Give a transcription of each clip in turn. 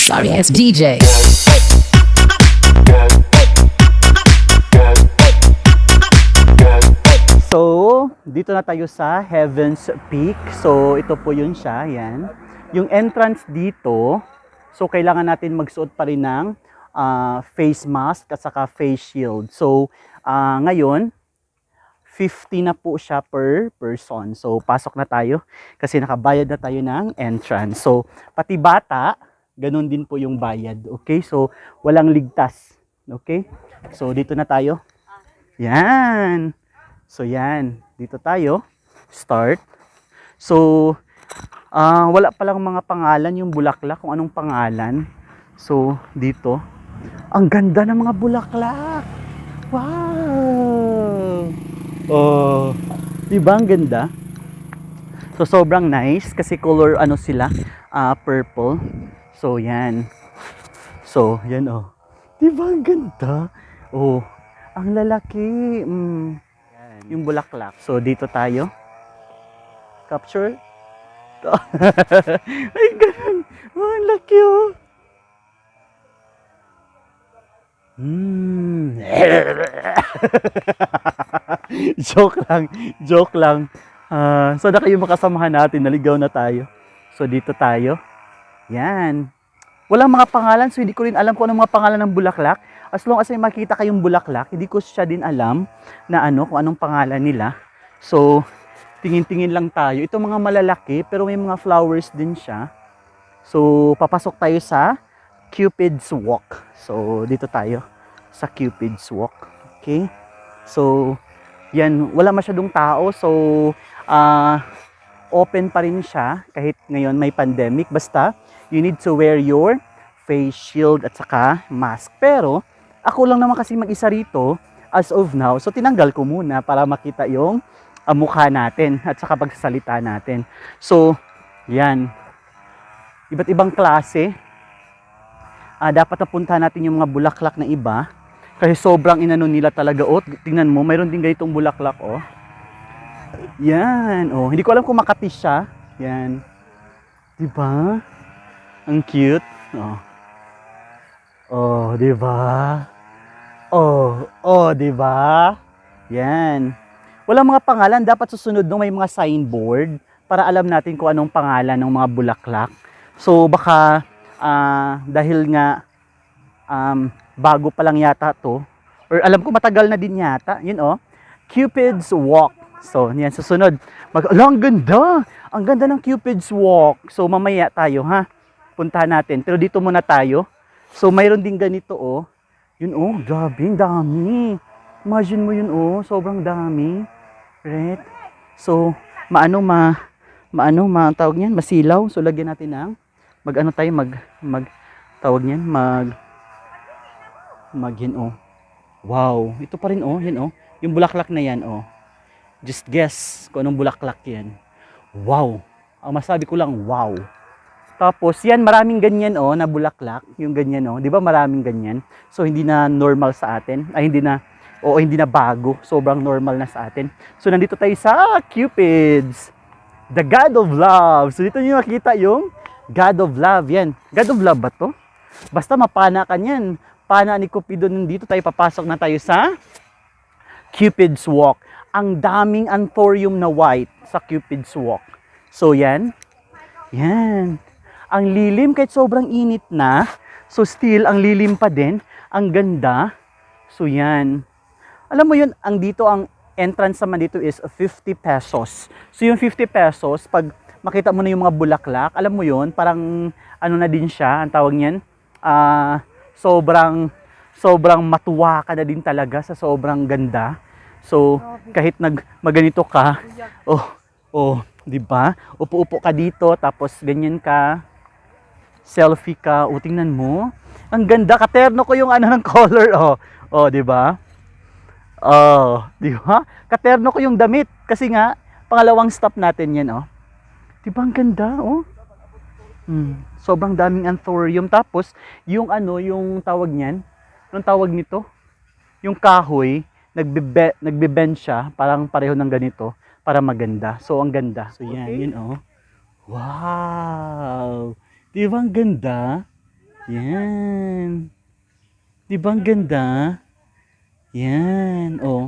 Sorry ass DJ. So, dito na tayo sa Heaven's Peak. So, ito po yun siya, yan. Yung entrance dito, so kailangan natin magsuot pa rin ng face mask at saka face shield. So, ngayon, 50 na po siya per person. So, pasok na tayo kasi nakabayad na tayo ng entrance. So, pati bata, ganun din po yung bayad. Okay? So, walang ligtas. Okay? So, dito na tayo. Yan. So, yan. Dito tayo. Start. So, wala palang mga pangalan yung bulaklak, kung anong pangalan. So, dito. Ang ganda ng mga bulaklak. Wow! Oh, diba ang ganda? So, sobrang nice kasi color ano sila, purple. So, yan. So, yan oh. Diba ang ganda? Oh, ang lalaki. Yan, yung bulaklak. So, dito tayo. Capture. Ay, ganun. Oh, ang laki oh. Joke lang, joke lang. Sana kayo makasamahan natin, naligaw na tayo. So dito tayo. Yan. Walang mga pangalan, so hindi ko rin alam kung anong mga pangalan ng bulaklak. As long as may makita kayong bulaklak, hindi ko siya din alam na kung anong pangalan nila. So, tingin-tingin lang tayo. Ito mga malalaki, pero may mga flowers din siya. So, papasok tayo sa Cupid's Walk. So, dito tayo sa Cupid's Walk. Okay? So, yan. Wala masyadong tao. So, open pa rin siya kahit ngayon may pandemic. Basta, you need to wear your face shield at saka mask. Pero, ako lang naman kasi mag-isa rito as of now. So, tinanggal ko muna para makita yung mukha natin at saka pagsasalita natin. So, yan. Iba't ibang klase. Dapat napuntahan natin yung mga bulaklak na iba. Kasi sobrang inano nila talaga. Oh, tingnan mo, mayroon din ganitong bulaklak. Oh. Yan. Oh, hindi ko alam kung Makati siya. Yan. Diba? Ang cute. Oh. Oh, diba? Oh, diba? Yan. Walang mga pangalan. Dapat susunod nung may mga signboard para alam natin kung anong pangalan ng mga bulaklak. So, baka dahil nga bago pa lang yata to, or alam ko matagal na din yata, yun oh, Cupid's Walk. So, yan, susunod. Ang ganda! Ang ganda ng Cupid's Walk. So, mamaya tayo, ha? Puntahan natin. Pero dito muna tayo. So, mayroon din ganito, oh. Yun, oh, grabe, ang dami. Imagine mo yun, oh, sobrang dami. Right? So, tawag niyan, masilaw. So, lagyan natin ng, yan, oh. Wow, ito pa rin, oh, yan, oh. Yung bulaklak na yan, oh. Just guess kung anong bulaklak yan. Wow. Ang masabi ko lang, wow. Tapos, yan, maraming ganyan, oh, na bulaklak. Yung ganyan, oh. Di ba maraming ganyan? So, hindi na normal sa atin. Ay, hindi na bago. Sobrang normal na sa atin. So, nandito tayo sa Cupid's. The God of Love. So, dito nyo makita yung God of Love. Yan. God of Love ba to? Basta mapana ka yan. Pana ni Cupido. Nandito tayo, papasok na tayo sa Cupid's Walk. Ang daming anthurium na white sa Cupid's Walk. So, yan. Yan. Ang lilim kahit sobrang init na. So, still, ang lilim pa din. Ang ganda. So, yan. Alam mo yun, ang entrance naman dito is 50 pesos. So, yung 50 pesos, pag makita mo na yung mga bulaklak, alam mo yun, parang ano na din siya, ang tawag niyan, sobrang matuwa ka na din talaga sa sobrang ganda. So, kahit maganito ka, di ba? Upo-upo ka dito, tapos ganyan ka, selfie ka, tingnan mo. Ang ganda, katerno ko yung ng color, di ba? Di ba? Katerno ko yung damit, kasi nga, pangalawang stop natin yan, Di ba ang ganda, sobrang daming anthurium. Tapos, yung tawag niyan, anong tawag nito? Yung kahoy, nagbe-bend siya, parang pareho ng ganito, para maganda. So, ang ganda. So, yan, yun, Wow! Di ba ang ganda? Yan. Di ba ang ganda? Yan. Oh.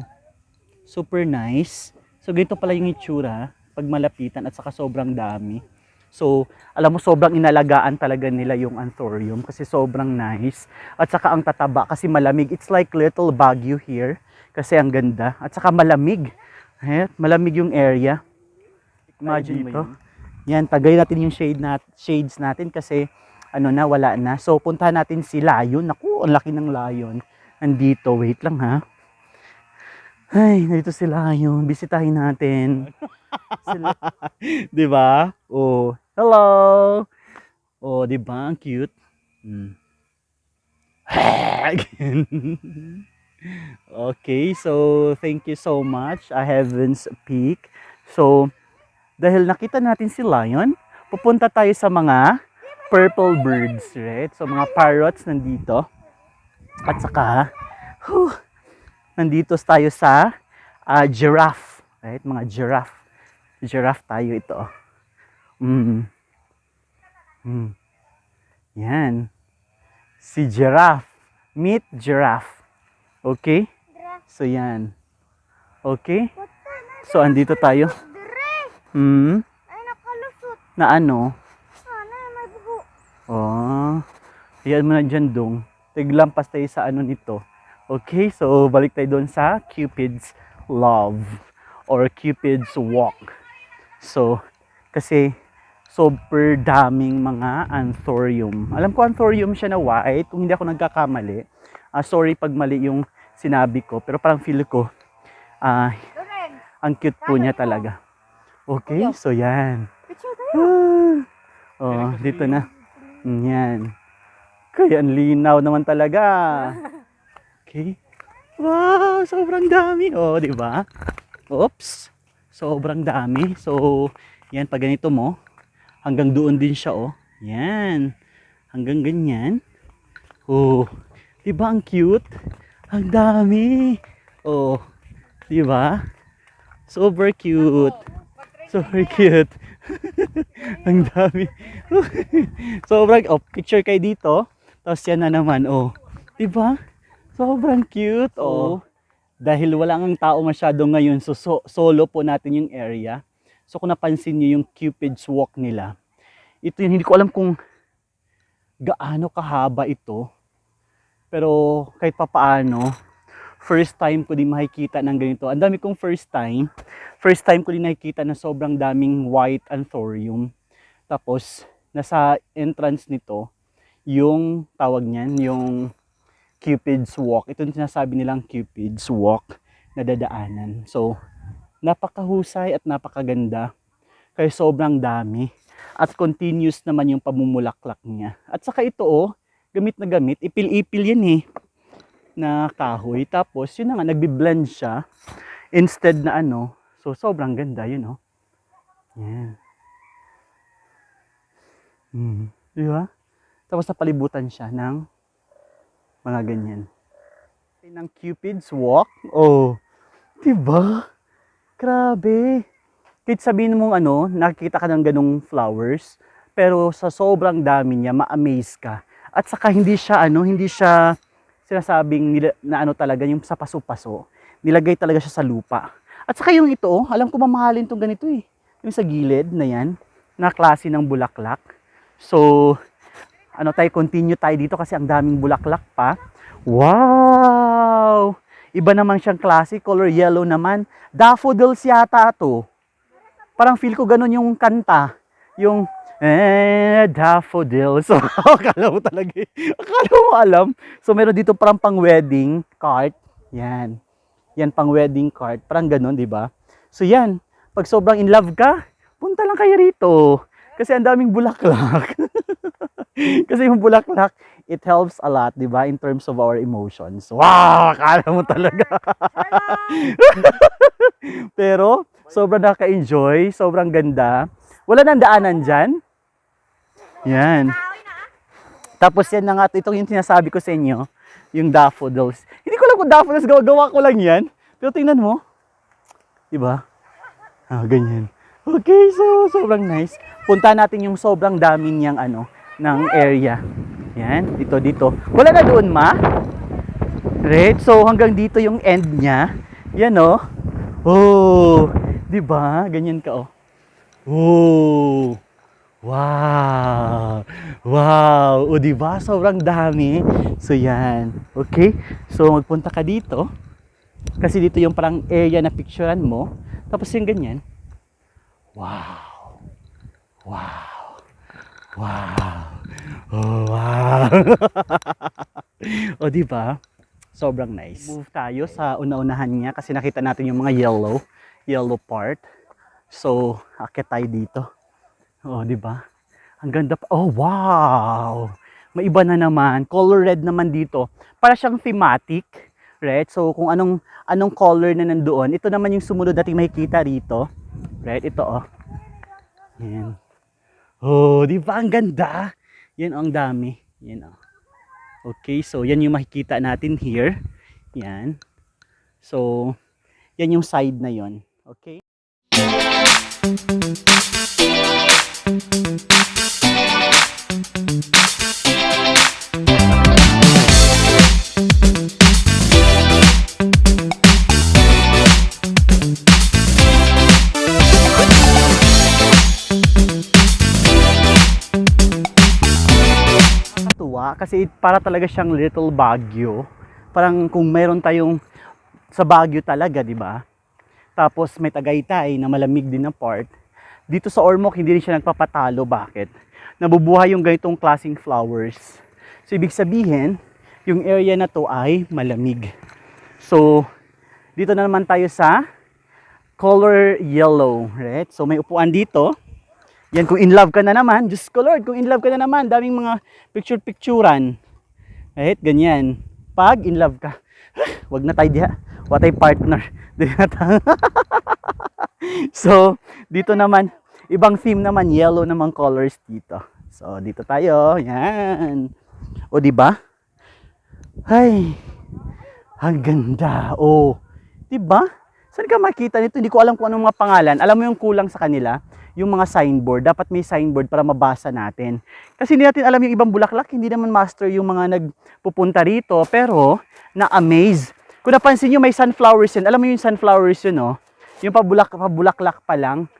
Super nice. So, ganito pala yung itsura pag malapitan at saka sobrang dami. So, alam mo, sobrang inalagaan talaga nila yung anthurium kasi sobrang nice. At saka ang tataba kasi malamig. It's like little Baguio here kasi ang ganda. At saka malamig. Malamig yung area. Imagine mo yun. Yan, tagay natin yung shades natin kasi ano na, wala na. So, puntahan natin si Lion. Naku, ang laki ng Lion. Nandito, wait lang ha. Ay, nandito si Lion. Bisitahin natin. Sila. 'Di ba? Oh, hello. Oh, 'di ba? Ang cute. Okay, so thank you so much, Heaven's Peak. So, dahil nakita natin si Lion, pupunta tayo sa mga purple birds, right? So, mga parrots nandito. At saka, nandito tayo sa giraffe, right? Mga giraffe. Giraffe tayo ito. Yan. Si giraffe. Meet giraffe. Okay? So, yan. Okay? So, andito tayo. Ay, nakalusot. Na ano? Ano, may bugo. Oh. Ayan mo na dyan, Dong. Tiglampas tayo sa ano nito. Okay? So, balik tayo doon sa Cupid's Love or Cupid's Walk. So, kasi super daming mga anthurium. Alam ko anthurium siya na white, kung hindi ako nagkakamali. Sorry pag mali yung sinabi ko, pero parang feel ko, ang cute po niya talaga. Okay, so yan. Oh, dito na. Yan. Kaya ang linaw naman talaga. Okay. Wow, sobrang dami. Oh, di ba? Oops. Sobrang dami. So, yan, pag ganito mo, hanggang doon din siya, oh. Yan. Hanggang ganyan. Oh, di ba ang cute? Ang dami. Oh, di ba? Super cute. Super cute. Ang dami. Sobrang, oh, picture kayo dito. Tapos yan na naman, oh. Di ba? Sobrang cute, oh. Dahil wala ang tao masyado ngayon, so solo po natin yung area. So kung napansin niyo yung Cupid's Walk nila, ito yun, hindi ko alam kung gaano kahaba ito. Pero kahit papaano, first time ko din makikita ng ganito. Ang dami kong first time ko din nakikita na sobrang daming white anthurium. Tapos, nasa entrance nito, yung tawag niyan, yung Cupid's Walk. Ito yung sinasabi nilang Cupid's Walk na dadaanan. So, napakahusay at napakaganda. Kaya sobrang dami. At continuous naman yung pamumulaklak niya. At saka ito, oh, gamit na gamit. Ipil-ipil yan eh. Na kahoy. Tapos, yun na nga, nagbi-blend siya. Instead na ano. So, sobrang ganda yun, oh. Yan. Di ba? Tapos napalibutan siya ng mga ganyan. Ng Cupid's Walk. Oh, diba? Grabe. Kahit sabihin mong ano, nakikita ka ng ganong flowers, pero sa sobrang dami niya, ma-amaze ka. At saka hindi siya sinasabing na ano talaga, yung sa paso-paso. Nilagay talaga siya sa lupa. At saka yung ito, alam ko mamahalin tong ganito eh. Yung sa gilid na yan, na klase ng bulaklak. So, continue tayo dito kasi ang daming bulaklak pa. Wow! Iba naman siyang klase, color yellow naman. Daffodils yata to. Parang feel ko ganun yung kanta. Yung, daffodils. So, akala mo talaga, akala mo alam. So, meron dito parang pang wedding cart. Yan. Yan, pang wedding cart. Parang ganun, di ba? So, yan. Pag sobrang in love ka, punta lang kayo rito. Kasi ang daming bulaklak. Kasi yung bulaklak, it helps a lot, di ba? In terms of our emotions. Wow! Akala mo talaga. Pero, sobrang naka-enjoy. Sobrang ganda. Wala nang daanan dyan. Yan. Tapos yan na nga, itong yung sinasabi ko sa inyo, yung daffodils. Hindi ko alam kung daffodils, gawa ko lang yan. Pero tingnan mo. Diba? Ganyan. Okay, so sobrang nice. Punta natin yung sobrang dami niyang ng area. Yan, dito. Wala na doon, ma? Right? So, hanggang dito yung end niya. Yan, oh. Oh, di ba? Ganyan ka, oh. Oh. Wow. Wow. O, di ba? Sobrang dami. So, yan. Okay? So, magpunta ka dito. Kasi dito yung parang area na picturean mo. Tapos yung ganyan. Wow. Wow. Wow. Oh, wow. O, di ba? Sobrang nice. Move tayo sa una-unahan niya kasi nakita natin yung mga yellow part. So, akit tayo dito. Oh, di ba? Ang ganda pa. Oh, wow. May iba na naman. Color red naman dito. Para siyang thematic, right? So, kung anong color na nandoon, ito naman yung sumunod nating makikita rito. Right? Ito, oh. Yan. Oh, di ba? Ang ganda. Yan, ang dami. Yan, oh. Okay, so yan yung makikita natin here. Yan. So, yan yung side na yon. Okay? Kasi para talaga siyang little Baguio. Parang kung meron tayong sa Baguio talaga, di ba? Tapos may Tagaytay na malamig din na part. Dito sa Ormoc, hindi rin siya nagpapatalo. Bakit? Nabubuhay yung ganitong klaseng flowers. So, ibig sabihin, yung area na to ay malamig. So, dito na naman tayo sa color yellow, right? So, may upuan dito. Yan, kung in love ka na naman, Diyos ko Lord, kung in love ka na naman, daming mga picture-picturan. Right, ganyan. Pag in love ka, wag na tayo diha. What ay partner. So, dito naman, ibang theme naman, yellow naman colors dito. So, dito tayo. Yan. O, di ba? Ay, ang ganda. O, di ba? Saan ka makita nito? Hindi ko alam kung anong mga pangalan. Alam mo yung kulang sa kanila? Yung mga signboard, dapat may signboard para mabasa natin. Kasi hindi natin alam yung ibang bulaklak, hindi naman master yung mga nagpupunta rito, pero na-amaze. Kung napansin nyo, may sunflowers yun. Alam mo yung sunflowers yun, no? Yung pabulaklak pa lang.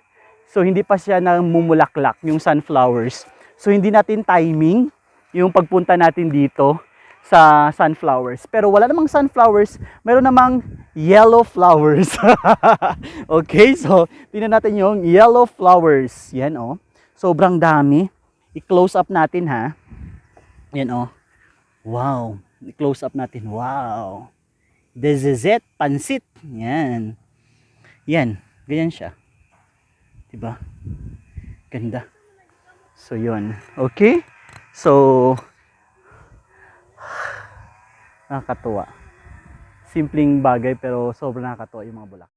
So, hindi pa siya namumulaklak, yung sunflowers. So, hindi natin timing yung pagpunta natin dito sa sunflowers. Pero wala namang sunflowers, meron namang yellow flowers. Okay, so tingnan natin yung yellow flowers. Yan, oh. Sobrang dami. I-close up natin, ha. Yan, oh. Wow. I-close up natin. Wow. This is it. Pansit. Yan. Yan. Ganyan siya. Diba? Ganda. So, yun. Okay? So, nakakatuwa. Simpleng bagay pero sobrang nakakatuwa yung mga bulak.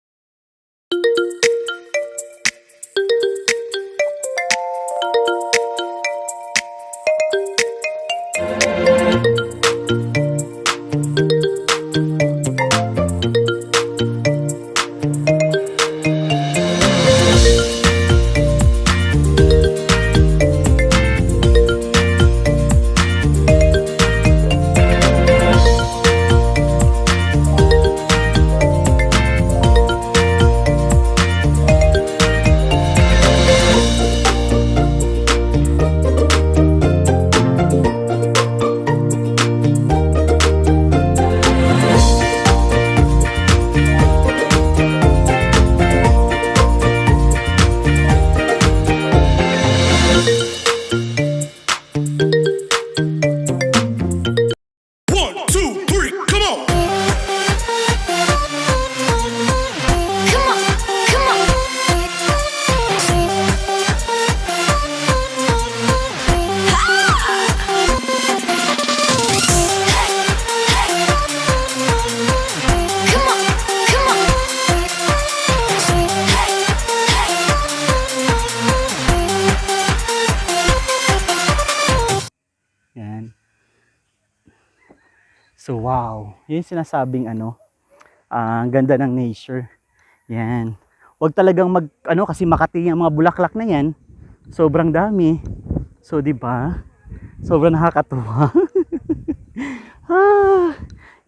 So wow, yun yung sinasabing ang ganda ng nature. Yan. Huwag talagang kasi Makati ang mga bulaklak na yan. Sobrang dami. So 'di ba? Sobrang nakakatuwa. Ah,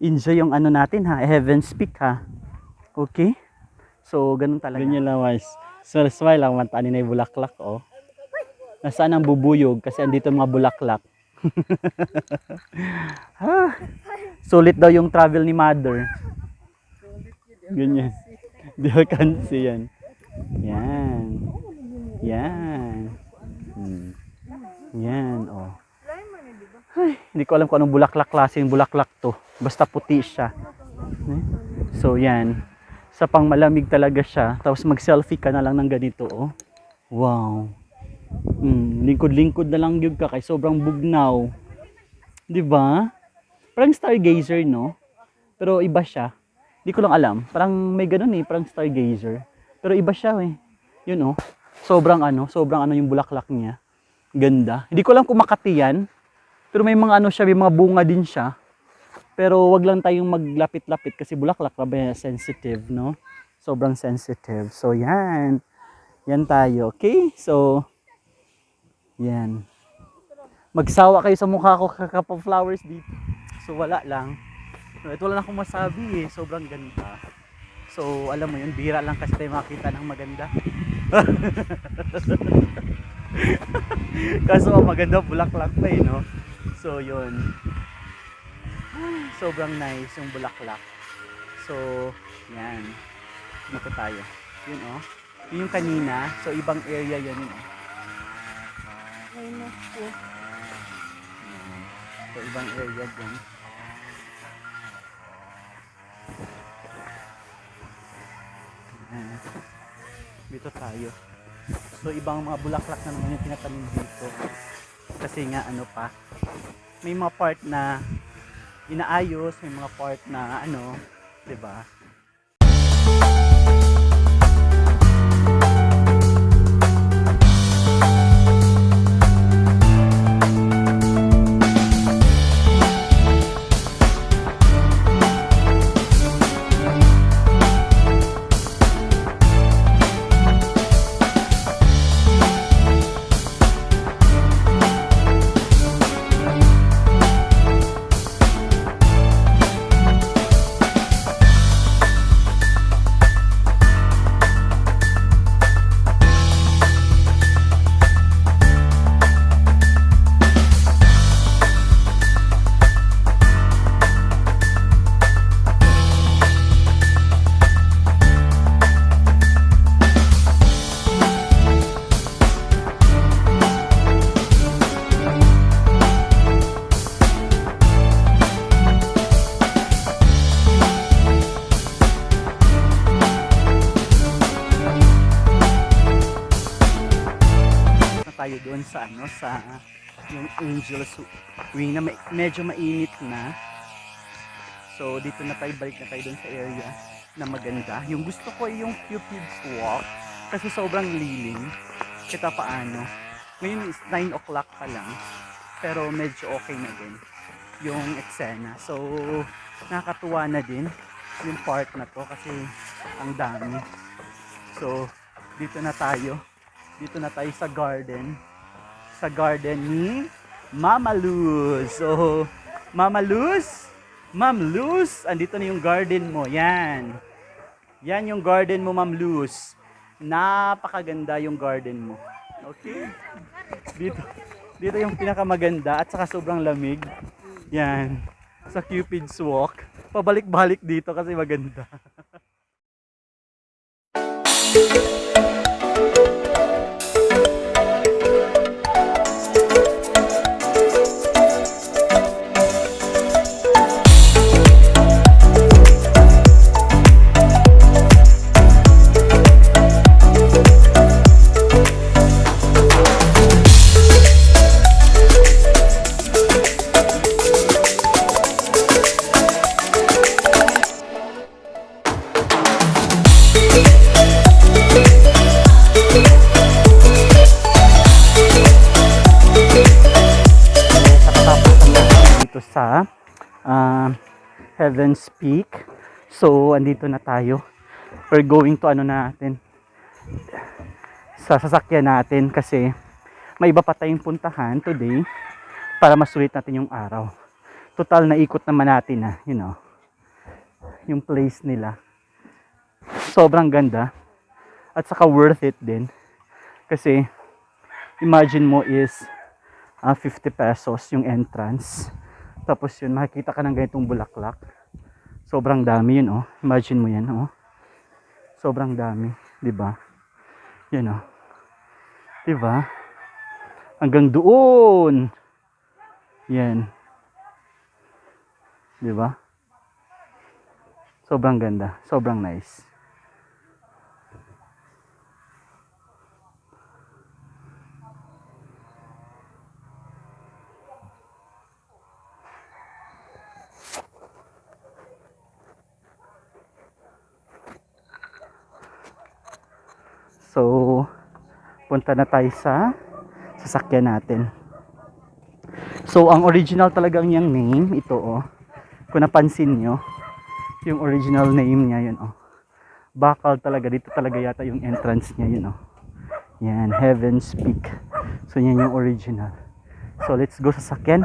enjoy yung ano natin ha, Heaven's Peak ha. Okay? So, ganun talaga. Ganyan lang, guys. So, smile lang, mantani na yung bulaklak, oh. Nasaan ang bubuyog kasi andito mga bulaklak. Ah, sulit daw yung travel ni mother. Ganyan. Di ba kansi yan? Yan. Yan. Yan, oh. Ay, hindi ko alam kung anong bulaklak klase yung bulaklak to. Basta puti siya. So, yan. Sa pang malamig talaga siya. Tapos mag-selfie ka na lang ng ganito, oh. Wow. Lingkod-lingkod na lang yun ka kay sobrang bugnaw. 'Di ba? Parang stargazer, no? Pero iba siya. Hindi ko lang alam. Parang may ganun eh, parang stargazer. Pero iba siya eh. Yun oh. Sobrang ano yung bulaklak niya. Ganda. Hindi ko alam kung Makati yan. Pero may mga ano siya, may mga bunga din siya. Pero wag lang tayong maglapit-lapit kasi bulaklak pa sensitive, no? Sobrang sensitive. So yan. Yan tayo, okay? So yan. Magsawa kayo sa mukha ko kakapa-flowers dito. So wala lang. So, ito lang akong masabi eh. Sobrang ganda. So alam mo yun, bihira lang kasi tayo makita ng maganda. Kaso maganda bulaklak pa eh, no? So yun. Sobrang nice yung bulaklak. So yan. Dito tayo. Yun oh. Yun yung kanina. So ibang area yun oh. So ibang area dyan. Dito tayo. So ibang mga bulaklak na naman yung tinatanim dito. Kasi nga ano pa, may mga part na inaayos, may mga part na ano, 'di ba? Tayo doon sa ano, sa yung Angel's Wing na medyo mainit na. So dito na tayo, balik na tayo doon sa area na maganda. Yung gusto ko ay yung Cupid's Walk kasi sobrang lilim. Kita paano. Ngayon is 9 o'clock pa lang pero medyo okay na din yung eksena. So nakakatuwa na din yung part na to kasi ang dami. So dito na tayo. Dito na tayo sa garden. Sa garden ni Mama Luz. So, Mama Luz, Ma'am Luz, andito na yung garden mo. Yan. Yan yung garden mo, Ma'am Luz. Napakaganda yung garden mo. Okay? Dito yung pinakamaganda at saka sobrang lamig. Yan. Sa Cupid's Walk. Pabalik-balik dito kasi maganda. Sa Heaven's Peak. So andito na tayo. We're going to ano natin, sa sasakyan natin kasi may iba pa tayong puntahan today. para masulit natin yung araw. Total na ikot naman natin na, yung place nila. Sobrang ganda. At saka worth it din. Kasi, imagine mo is 50 pesos yung entrance. Tapos yun, makikita ka ng ganitong bulaklak. Sobrang dami yun, oh. Imagine mo yan, oh. Sobrang dami, di ba? Yan, oh. Di ba? Hanggang doon. Yan. Di ba? Sobrang ganda, sobrang nice. So, punta na tayo sa sasakyan natin. So, ang original talagang niyang name, ito oh. Kung napansin nyo, yung original name niya, yun oh. Bakal talaga, dito talaga yata yung entrance niya, yun oh. Yan, Heaven's Peak. So, yan yung original. So, let's go sa sasakyan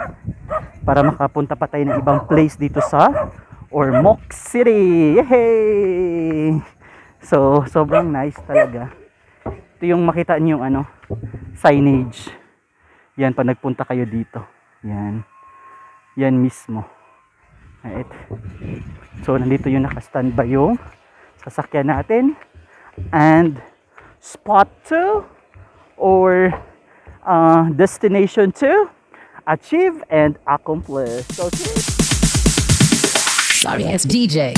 para makapunta pa tayo ng ibang place dito sa Ormoc City. Yay! So, sobrang nice talaga. Ito yung makita niyo yung signage. Yan, pag nagpunta kayo dito. Yan. Yan mismo. Right. So, nandito yung nakastandby yung sasakyan natin. And, spot 2 or destination 2, achieve and accomplish. Okay. Sorry, it's DJ.